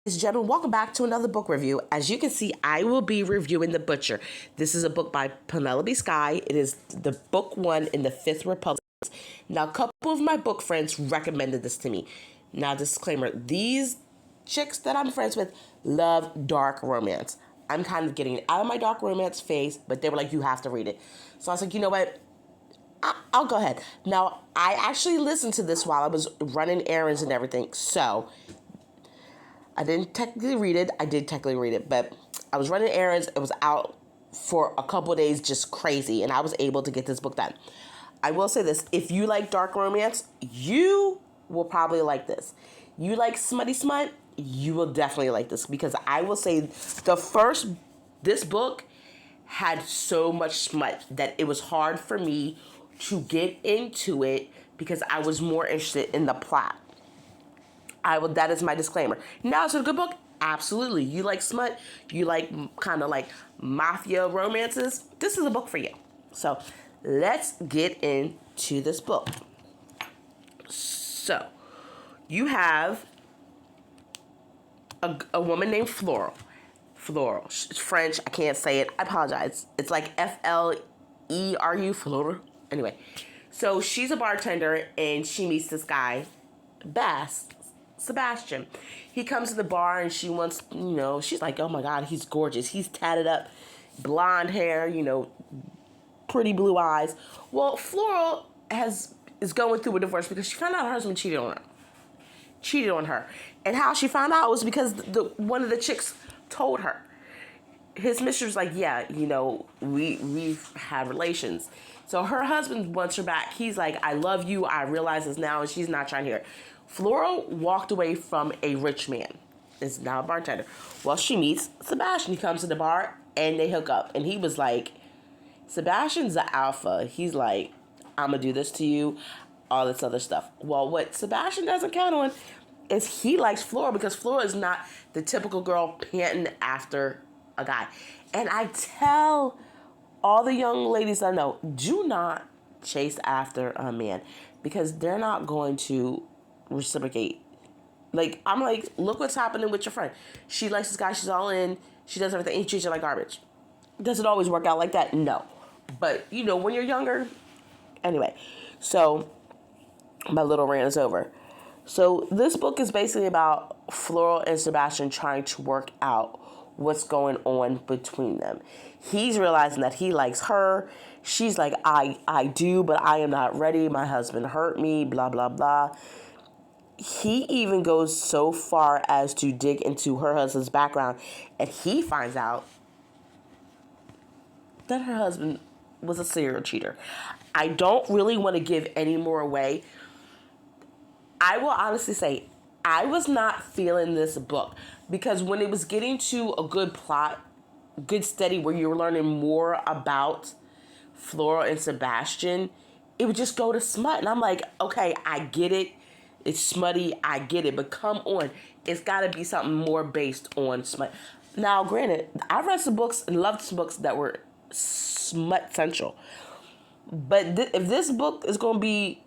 Ladies and gentlemen, welcome back to another book review. As you can see, I will be reviewing The Butcher. This is a book by Penelope Sky. It is the book one in the Fifth Republic. Now, a couple of my book friends recommended this to me. Now, disclaimer, these chicks that I'm friends with love dark romance. I'm kind of getting out of my dark romance phase, but they were like, you have to read it. So I was like, you know what? I'll go ahead. Now, I actually listened to this while I was running errands and everything. So, I didn't technically read it. I did technically read it, but I was running errands. It was out for a couple of days, just crazy, and I was able to get this book done. I will say this. If you like dark romance, you will probably like this. You like smutty smut, you will definitely like this, because I will say this book had so much smut that it was hard for me to get into it because I was more interested in the plot. That is my disclaimer. Now, is it a good book? Absolutely. You like smut? You like kind of like mafia romances? This is a book for you. So let's get into this book. So you have a woman named Floral. Floral. It's French. I can't say it. I apologize. It's like Fleru. Floral. Anyway, so she's a bartender and she meets this guy, Sebastian. He comes to the bar and she wants, she's like, oh my God, he's gorgeous. He's tatted up, blonde hair, pretty blue eyes. Well, Floral is going through a divorce because she found out her husband cheated on her. And how she found out was because one of the chicks told her. His mistress was like, yeah, we've had relations. So her husband wants her back. He's like, I love you. I realize this now, and she's not trying to hear it. Floral walked away from a rich man. Is now a bartender. Well, she meets Sebastian. He comes to the bar, and they hook up. And he was like, Sebastian's the alpha. He's like, I'm going to do this to you, all this other stuff. Well, what Sebastian doesn't count on is he likes Floral because Floral is not the typical girl panting after a guy. And I tell all the young ladies I know, do not chase after a man because they're not going to reciprocate. Like, I'm like, look what's happening with your friend. She likes this guy. She's all in. She does everything. And he treats her like garbage. Does it always work out like that? No. But, when you're younger. Anyway, so my little rant is over. So this book is basically about Floral and Sebastian trying to work out what's going on between them. He's realizing that he likes her. She's like, I do, but I am not ready. My husband hurt me, blah, blah, blah. He even goes so far as to dig into her husband's background, and he finds out that her husband was a serial cheater. I don't really want to give any more away. I will honestly say I was not feeling this book because when it was getting to a good plot, good steady, where you were learning more about Floral and Sebastian, it would just go to smut. And I'm like, okay, I get it. It's smutty. I get it. But come on. It's got to be something more based on smut. Now, granted, I read some books and loved some books that were smut central. But if this book is going to be,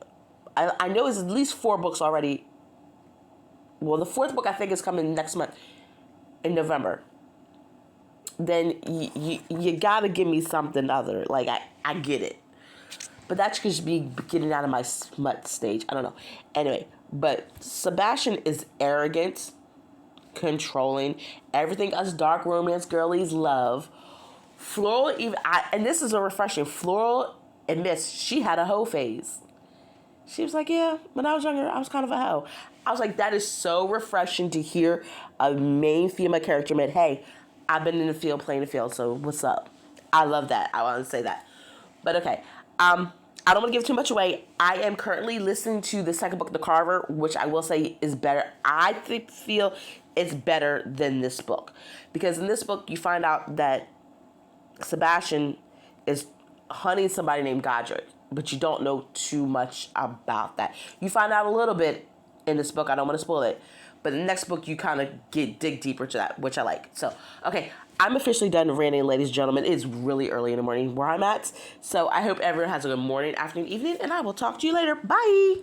I know it's at least 4 books already. Well, the 4th book I think is coming next month in November. Then you got to give me something other. Like, I get it. But that could just be getting out of my smut stage. I don't know. Anyway, but Sebastian is arrogant, controlling, everything us dark romance girlies love. Floral, and this is a refreshing. Floral admits she had a hoe phase. She was like, yeah, when I was younger, I was kind of a hoe. I was like, that is so refreshing to hear a main female character admit, hey, I've been in the field playing the field, so what's up? I love that. I want to say that. But okay. I don't want to give too much away. I am currently listening to the second book, The Carver, which I will say is better. I feel it's better than this book. Because in this book, you find out that Sebastian is hunting somebody named Godric, but you don't know too much about that. You find out a little bit in this book. I don't want to spoil it. But the next book, you kind of dig deeper to that, which I like. So, okay, I'm officially done ranting, ladies and gentlemen. It's really early in the morning where I'm at. So I hope everyone has a good morning, afternoon, evening, and I will talk to you later. Bye!